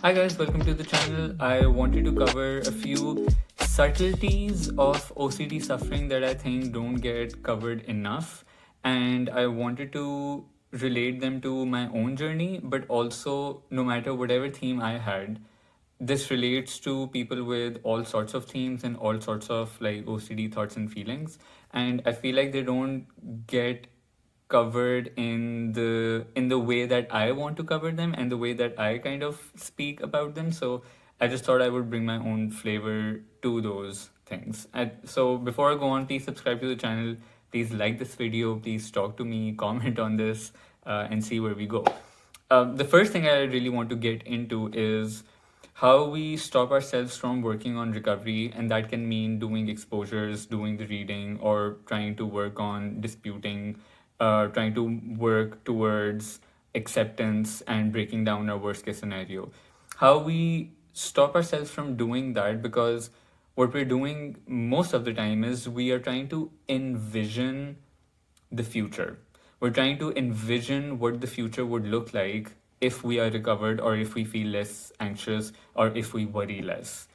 Hi guys, welcome to the channel. I wanted to cover a few subtleties of OCD suffering that I think don't get covered enough, and I wanted to relate them to my own journey, but also no matter whatever theme I had, this relates to people with all sorts of themes and all sorts of like OCD thoughts and feelings, and I feel like they don't get covered in the way that I want to cover them and the way that I kind of speak about them. So I just thought I would bring my own flavor to those things. So before I go on, please subscribe to the channel. Please like this video. Please talk to me, comment on this, and see where we go. The first thing I really want to get into is how we stop ourselves from working on recovery, and that can mean doing exposures, doing the reading, or trying to work on disputing, trying to work towards acceptance and breaking down our worst case scenario. How we stop ourselves from doing that, because what we're doing most of the time is we are trying to envision the future. We're trying to envision what the future would look like if we are recovered, or if we feel less anxious, or if we worry less.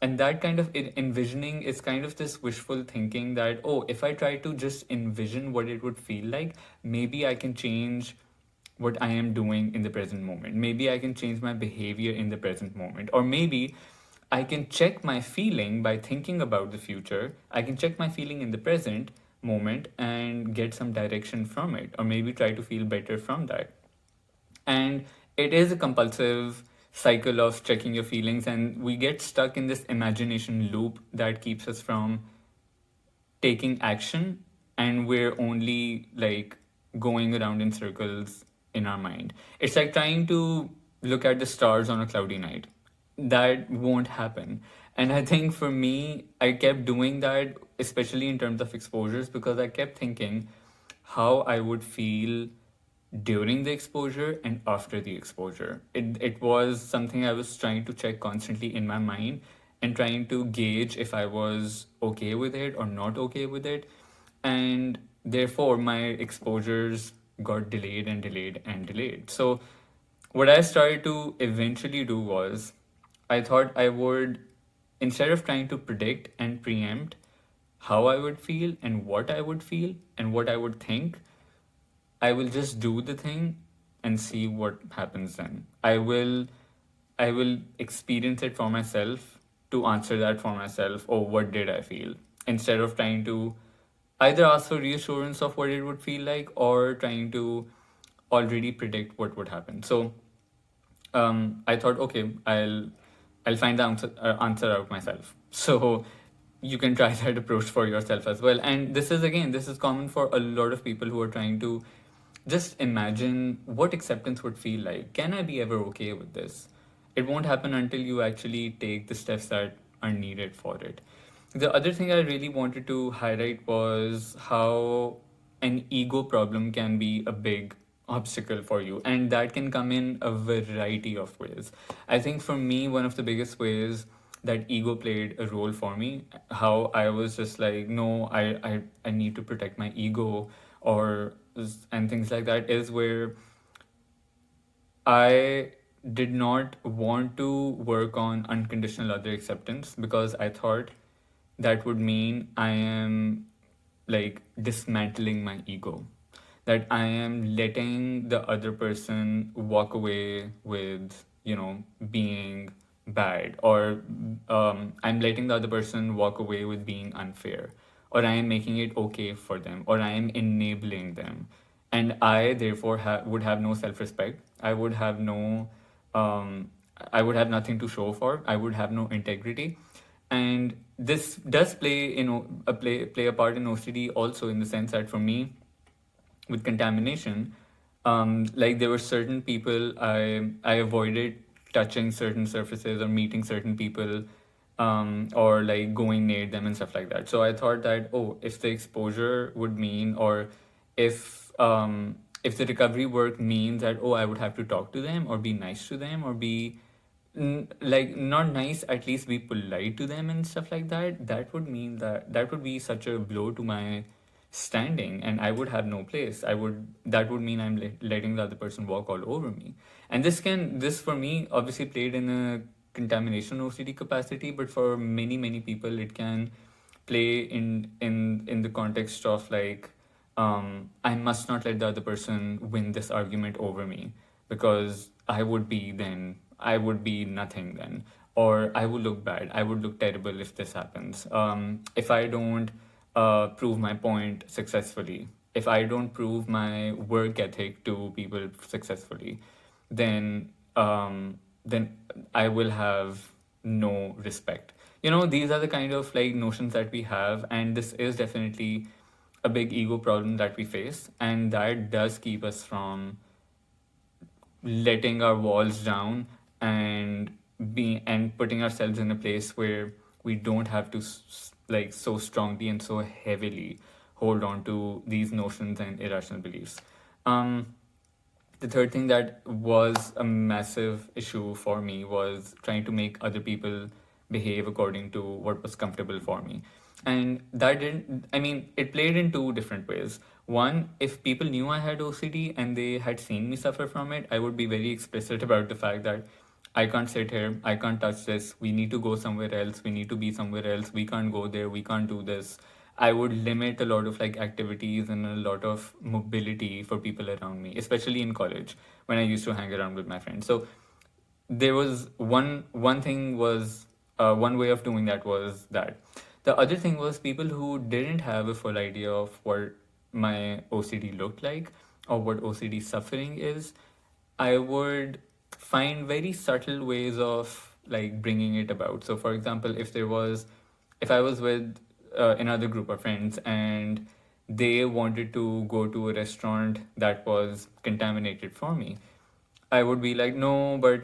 And that kind of envisioning is kind of this wishful thinking that, oh, if I try to just envision what it would feel like, maybe I can change what I am doing in the present moment. Maybe I can change my behavior in the present moment. Or maybe I can check my feeling by thinking about the future. I can check my feeling in the present moment and get some direction from it, or maybe try to feel better from that. And it is a compulsive cycle of checking your feelings, and we get stuck in this imagination loop that keeps us from taking action, and we're only like going around in circles in our mind. It's like trying to look at the stars on a cloudy night. That won't happen. And I think for me, I kept doing that, especially in terms of exposures, because I kept thinking how I would feel during the exposure and after the exposure. It was something I was trying to check constantly in my mind and trying to gauge if I was okay with it or not okay with it. And therefore, my exposures got delayed and delayed and delayed. So, what I started to eventually do was I thought I would, instead of trying to predict and preempt how I would feel and what I would feel and what I would think, I will just do the thing and see what happens then. I will experience it for myself to answer that for myself. Oh, what did I feel? Instead of trying to either ask for reassurance of what it would feel like, or trying to already predict what would happen. So I thought, okay, I'll find the answer out myself. So you can try that approach for yourself as well. And this is common for a lot of people who are trying to just imagine what acceptance would feel like. Can I be ever okay with this? It won't happen until you actually take the steps that are needed for it. The other thing I really wanted to highlight was how an ego problem can be a big obstacle for you, and that can come in a variety of ways. I think for me, one of the biggest ways that ego played a role for me, how I was just like, no, I need to protect my ego, or and things like that, is where I did not want to work on unconditional other acceptance, because I thought that would mean I am like dismantling my ego. That I am letting the other person walk away with, being bad, or I'm letting the other person walk away with being unfair, or I am making it okay for them, or I am enabling them. And I therefore would have no self-respect. Um, I would have nothing to show for. I would have no integrity. And this does play a part in OCD also, in the sense that for me, with contamination, like there were certain people I avoided touching certain surfaces or meeting certain people, or like going near them and stuff like that. So I thought that, oh, if the exposure would mean, or if the recovery work means that, oh, I would have to talk to them or be nice to them, or be like not nice, at least be polite to them and stuff like that, that would mean that that would be such a blow to my standing and I would have no place. That would mean I'm letting the other person walk all over me. And this for me obviously played in a contamination OCD capacity, but for many people it can play in the context of like, I must not let the other person win this argument over me, because I would be nothing then, or I would look bad. I would look terrible if this happens. If I don't prove my point successfully, if I don't prove my work ethic to people successfully, then then I will have no respect. These are the kind of like notions that we have, and this is definitely a big ego problem that we face, and that does keep us from letting our walls down and putting ourselves in a place where we don't have to like so strongly and so heavily hold on to these notions and irrational beliefs. um the third thing that was a massive issue for me was trying to make other people behave according to what was comfortable for me. And that didn't, I mean, it played in two different ways. One, if people knew I had OCD and they had seen me suffer from it, I would be very explicit about the fact that I can't sit here, I can't touch this, we need to go somewhere else, we need to be somewhere else, we can't go there, we can't do this. I would limit a lot of like activities and a lot of mobility for people around me, especially in college when I used to hang around with my friends. So there was one thing was one way of doing that was that. The other thing was people who didn't have a full idea of what my OCD looked like or what OCD suffering is. I would find very subtle ways of like bringing it about. So, for example, if I was with another group of friends and they wanted to go to a restaurant that was contaminated for me, I would be like, no, but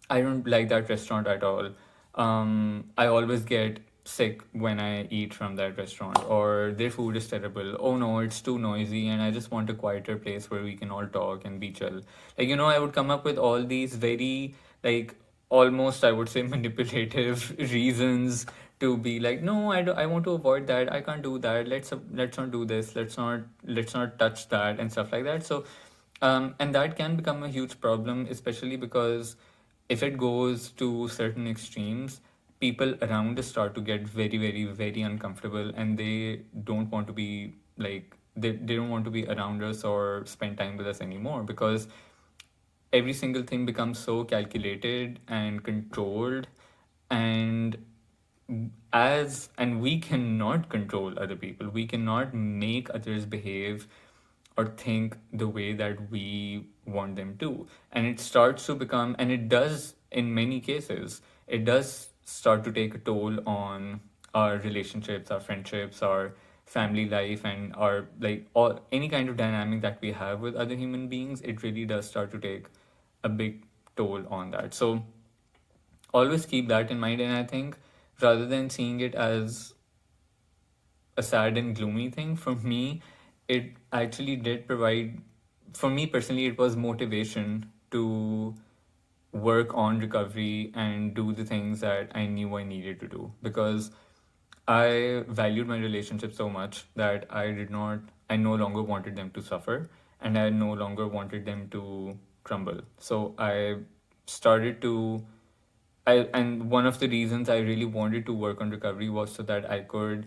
I don't like that restaurant at all. I always get sick when I eat from that restaurant, or their food is terrible. Oh no, it's too noisy, and I just want a quieter place where we can all talk and be chill. Like, I would come up with all these very, like, almost, I would say, manipulative reasons to be like, no, I want to avoid that. I can't do that. Let's not do this. Let's not touch that and stuff like that. So, and that can become a huge problem, especially because if it goes to certain extremes, people around us start to get very uncomfortable, and they don't want to be like they don't want to be around us or spend time with us anymore, because every single thing becomes so calculated and controlled. And we cannot control other people, we cannot make others behave or think the way that we want them to. And it starts to become, and it does in many cases, it does start to take a toll on our relationships, our friendships, our family life, and our like all any kind of dynamic that we have with other human beings. It really does start to take a big toll on that. So always keep that in mind. And I think rather than seeing it as a sad and gloomy thing, for me, it actually did provide, for me personally, it was motivation to work on recovery and do the things that I knew I needed to do, because I valued my relationship so much that I no longer wanted them to suffer, and I no longer wanted them to crumble. So I started to, and one of the reasons I really wanted to work on recovery was so that I could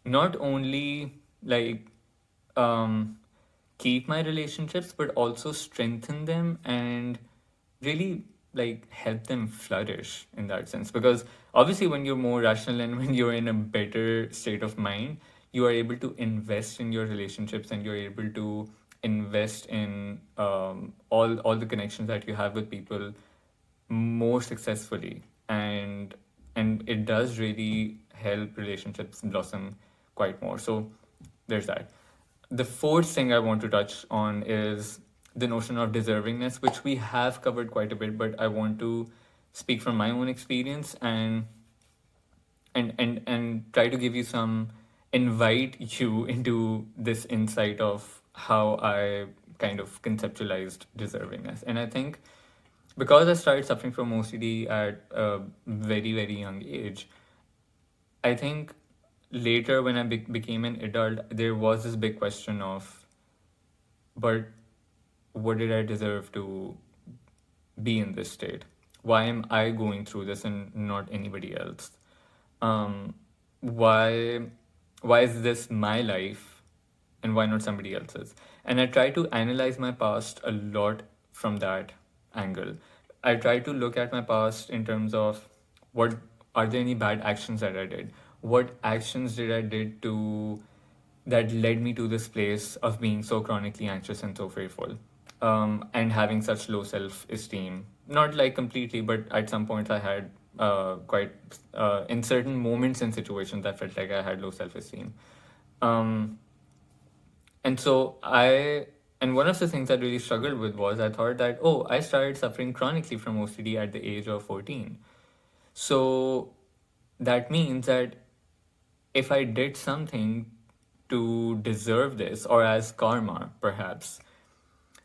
not only like um keep my relationships but also strengthen them and really like help them flourish in that sense, because obviously when you're more rational and when you're in a better state of mind, you are able to invest in your relationships and you're able to invest in all the connections that you have with people more successfully. And it does really help relationships blossom quite more. So there's that. The fourth thing I want to touch on is the notion of deservingness, which we have covered quite a bit, but I want to speak from my own experience and try to give you some, invite you into this insight of how I kind of conceptualized deservingness. And I think because I started suffering from OCD at a very young age, I think later when I became an adult, there was this big question of, but what did I deserve to be in this state? Why am I going through this and not anybody else? Um, why why is this my life and why not somebody else's? And I try to analyze my past a lot from that angle. I try to look at my past in terms of, what are there any bad actions that I did? What actions did I did to that led me to this place of being so chronically anxious and so fearful, and having such low self-esteem. Not like completely, but at some points I had quite in certain moments and situations I felt like I had low self-esteem. Um, and so and one of the things I really struggled with was, I thought that, oh, I started suffering chronically from OCD at the age of 14. So that means that if I did something to deserve this, or as karma, perhaps,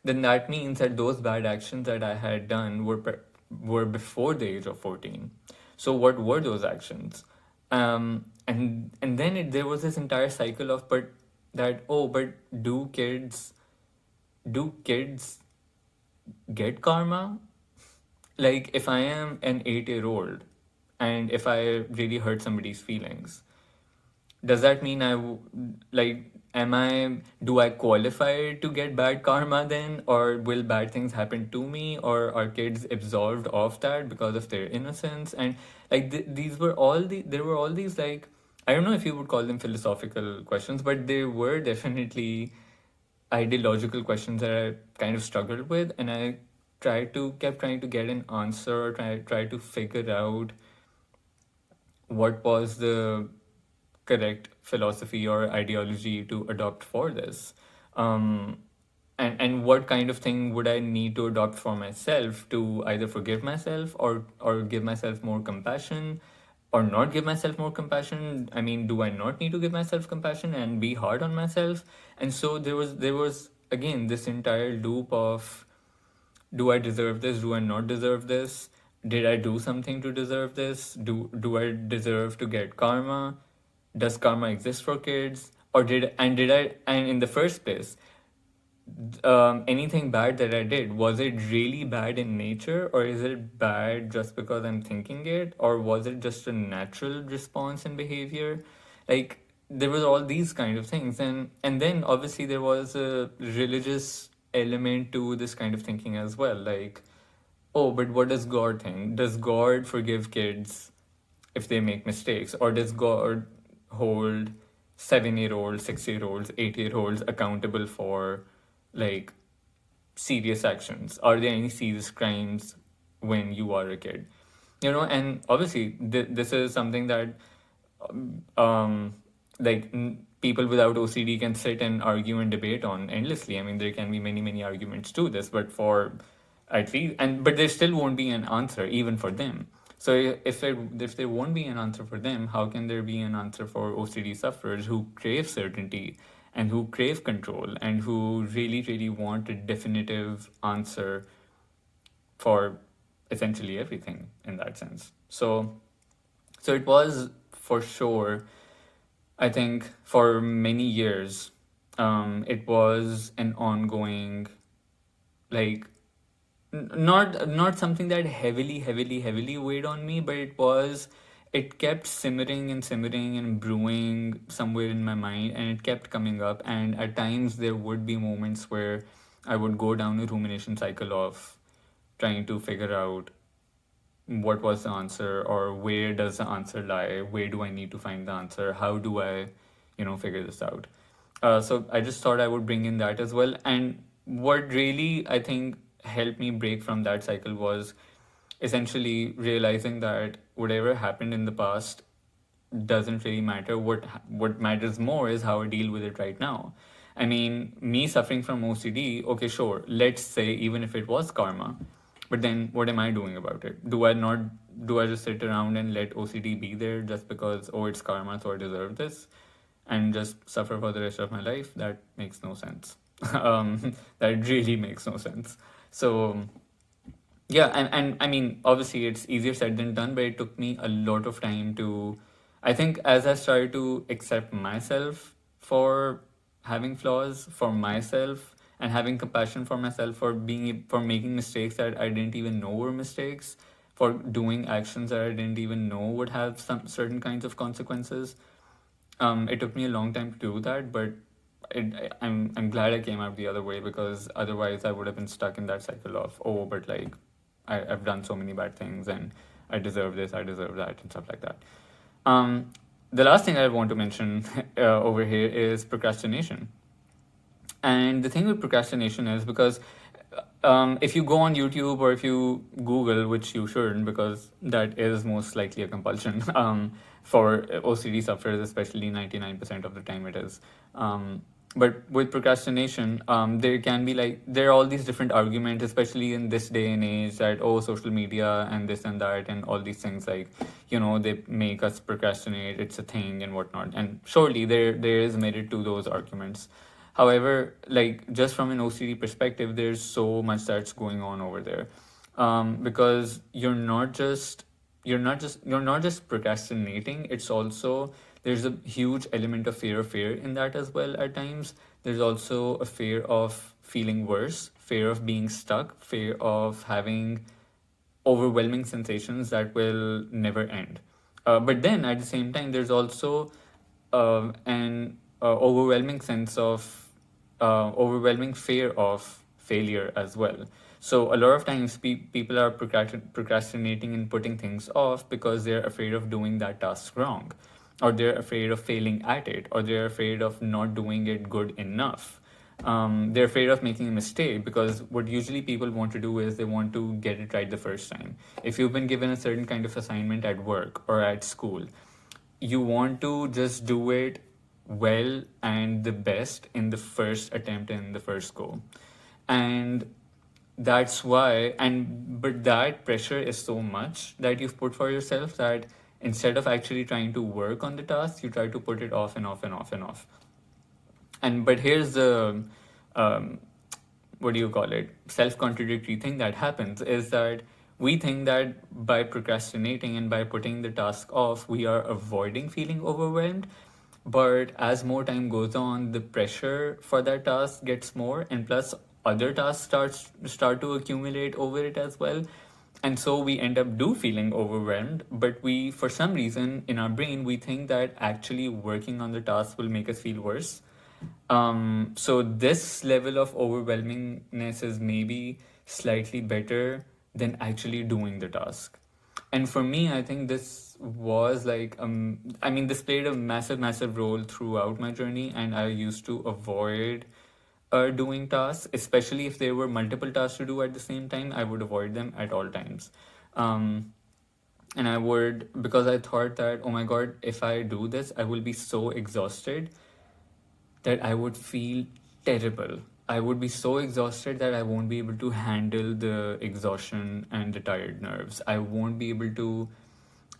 then that means that those bad actions that I had done were before the age of 14. So what were those actions? And then there was this entire cycle of, but do kids get karma? Like, if I am an 8-year-old and if I really hurt somebody's feelings, does that mean am I, do I qualify to get bad karma then? Or will bad things happen to me? Or are kids absolved of that because of their innocence? And like, there were all these, like, I don't know if you would call them philosophical questions, but they were definitely ideological questions that I kind of struggled with. And I kept trying to get an answer, or try to figure out what was the correct philosophy or ideology to adopt for this. um, and what kind of thing would I need to adopt for myself to either forgive myself, or give myself more compassion, or not give myself more compassion. I mean, do I not need to give myself compassion and be hard on myself? And so there was again this entire loop of, do I deserve this? Do I not deserve this? Did I do something to deserve this? Do I deserve to get karma? Does karma exist for kids? Or did I, and in the first place, anything bad that I did, was it really bad in nature, or is it bad just because I'm thinking it, or was it just a natural response in behavior? Like, there was all these kind of things, and then obviously there was a religious element to this kind of thinking as well. Like, oh, but what does God think? Does God forgive kids if they make mistakes, or does God hold 7-year-olds, 6-year-olds, 8-year-olds accountable for, like, serious actions? Are there any serious crimes when you are a kid? And obviously, this is something that, um, like, people without OCD can sit and argue and debate on endlessly. I mean, there can be many, many arguments to this, but for at least, but there still won't be an answer even for them. So if there won't be an answer for them, how can there be an answer for OCD sufferers who crave certainty and who crave control and who really, really want a definitive answer for essentially everything in that sense? So it was, for sure, I think, for many years, it was an ongoing, like, not something that heavily weighed on me, but it kept simmering and simmering and brewing somewhere in my mind, and it kept coming up. And at times there would be moments where I would go down a rumination cycle of trying to figure out what was the answer, or where does the answer lie, where do I need to find the answer, how do I figure this out. So I just thought I would bring in that as well. And what really, I think, helped me break from that cycle was essentially realizing that whatever happened in the past doesn't really matter. What matters more is how I deal with it right now. I mean, me suffering from OCD, okay, sure, let's say even if it was karma, but then what am I doing about it? Do I just sit around and let OCD be there just because, oh, it's karma, so I deserve this, and just suffer for the rest of my life? That makes no sense. That really makes no sense. So yeah, and I mean, obviously it's easier said than done, but it took me a lot of time to I think as I started to accept myself for having flaws, for myself, and having compassion for myself for making mistakes that I didn't even know were mistakes, for doing actions that I didn't even know would have some certain kinds of consequences. It took me a long time to do that, but I'm glad I came out the other way, because otherwise I would have been stuck in that cycle of, oh, but like I've done so many bad things and I deserve this, I deserve that, and stuff like that. Um, the last thing I want to mention over here is procrastination. And the thing with procrastination is, because if you go on YouTube or if you Google, which you shouldn't, because that is most likely a compulsion for OCD sufferers, especially 99% of the time it is. But with procrastination, there can be like, there are all these different arguments, especially in this day and age, that, oh, social media and this and that and all these things, like, they make us procrastinate, it's a thing and whatnot. And surely there is merit to those arguments. However, like, just from an OCD perspective, there's so much that's going on over there, because you're not just procrastinating. It's also, there's a huge element of fear in that as well. At times, there's also a fear of feeling worse, fear of being stuck, fear of having overwhelming sensations that will never end. But then at the same time, there's also an overwhelming sense of overwhelming fear of failure as well. So a lot of times people are procrastinating and putting things off because they're afraid of doing that task wrong, or they're afraid of failing at it, or they're afraid of not doing it good enough. They're afraid of making a mistake, because what usually people want to do is they want to get it right the first time. If you've been given a certain kind of assignment at work or at school, you want to just do it well and the best in the first attempt, in the first go. And that's why, and but that pressure is so much that you've put for yourself, that instead of actually trying to work on the task, you try to put it off and off and off and off. And but here's the um, what do you call it, self-contradictory thing that happens, is that we think that by procrastinating and by putting the task off, we are avoiding feeling overwhelmed. But as more time goes on, the pressure for that task gets more, and plus other tasks start to accumulate over it as well. And so we end up do feeling overwhelmed, but we, for some reason in our brain, we think that actually working on the task will make us feel worse. So this level of overwhelmingness is maybe slightly better than actually doing the task. And for me, I think this was like, I mean, this played a massive role throughout my journey, and I used to avoid doing tasks, especially if there were multiple tasks to do at the same time. I would avoid them at all times. Um, and I would, because I thought that, oh my God, if I do this, I will be so exhausted that I would feel terrible. I would be so exhausted that I won't be able to handle the exhaustion and the tired nerves. I won't be able to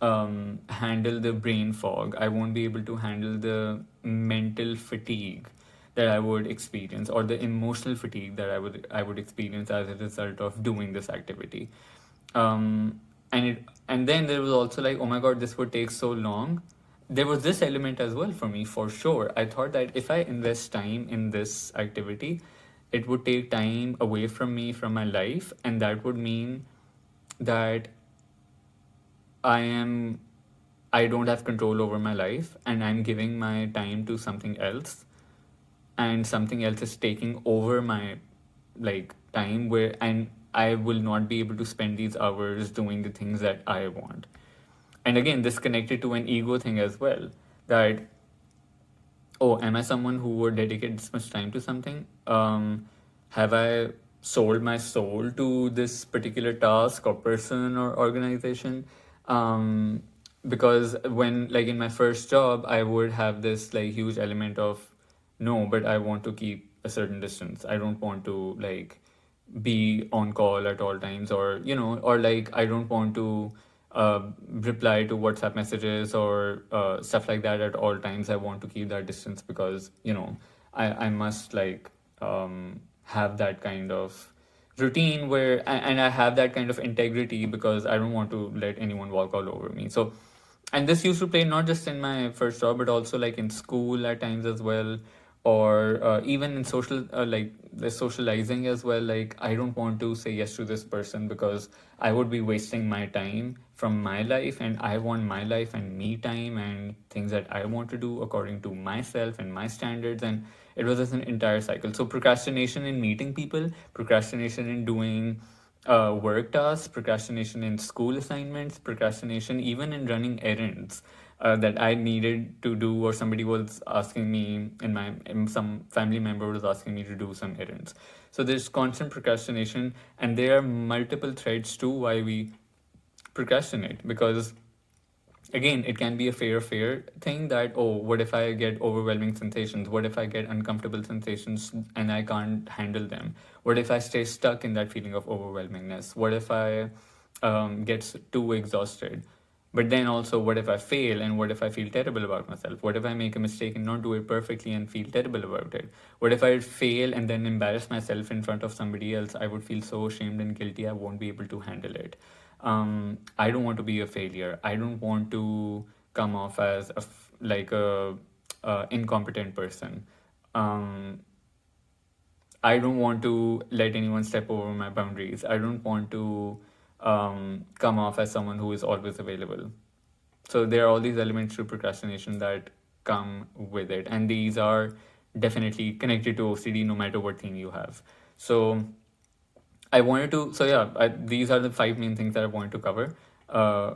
handle the brain fog. I won't be able to handle the mental fatigue that I would experience, or the emotional fatigue that I would experience as a result of doing this activity. And then there was also like, oh my God, this would take so long. There was this element as well for me, for sure. I thought that if I invest time in this activity, it would take time away from me, from my life, and that would mean that I am I don't have control over my life, and I'm giving my time to something else, and something else is taking over my like time, where and I will not be able to spend these hours doing the things that I want. And again, this connected to an ego thing as well, that, oh, am I someone who would dedicate this much time to something? Have I sold my soul to this particular task or person or organization? Because when, like, in my first job, I would have this like huge element of, no, but I want to keep a certain distance. I don't want to like be on call at all times, or or like I don't want to reply to WhatsApp messages or stuff like that at all times. I want to keep that distance, because I must like have that kind of routine where, and I have that kind of integrity, because I don't want to let anyone walk all over me. So and this used to play not just in my first job but also like in school at times as well, or even in social like the socializing as well. Like I don't want to say yes to this person because I would be wasting my time from my life, and I want my life and me time and things that I want to do according to myself and my standards. And it was just an entire cycle. So procrastination in meeting people, procrastination in doing work tasks, procrastination in school assignments, procrastination even in running errands that I needed to do, or somebody was asking me, some family member was asking me to do some errands. So there's constant procrastination, and there are multiple threads too why we procrastinate. Because again, it can be a fear thing that, oh, what if I get overwhelming sensations, what if I get uncomfortable sensations and I can't handle them, what if I stay stuck in that feeling of overwhelmingness, what if I get too exhausted. But then also, what if I fail, and what if I feel terrible about myself? What if I make a mistake and not do it perfectly and feel terrible about it? What if I fail and then embarrass myself in front of somebody else? I would feel so ashamed and guilty, I won't be able to handle it. I don't want to be a failure. I don't want to come off as like a incompetent person. Um, I don't want to let anyone step over my boundaries. I don't want to come off as someone who is always available. So there are all these elements to procrastination that come with it, and these are definitely connected to OCD no matter what theme you have. So I wanted to, so yeah, these are the five main things that I wanted to cover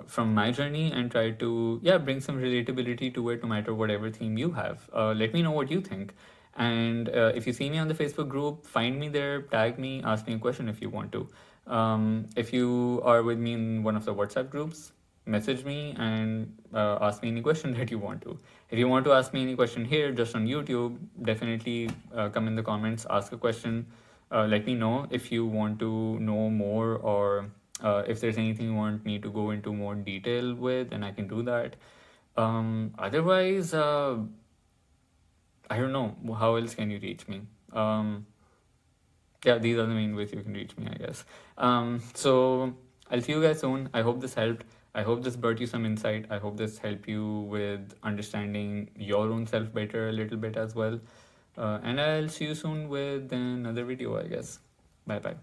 from my journey, and try to, yeah, bring some relatability to it no matter whatever theme you have. Let me know what you think. And if you see me on the Facebook group, find me there, tag me, ask me a question if you want to. If you are with me in one of the WhatsApp groups, message me and ask me any question that you want to. If you want to ask me any question here, just on YouTube, definitely come in the comments, ask a question. Let me know if you want to know more, or if there's anything you want me to go into more detail with, and I can do that. Otherwise, I don't know. How else can you reach me? Yeah, these are the main ways you can reach me, I guess. So I'll see you guys soon. I hope this helped. I hope this brought you some insight. I hope this helped you with understanding your own self better a little bit as well. And I'll see you soon with another video, I guess. Bye bye.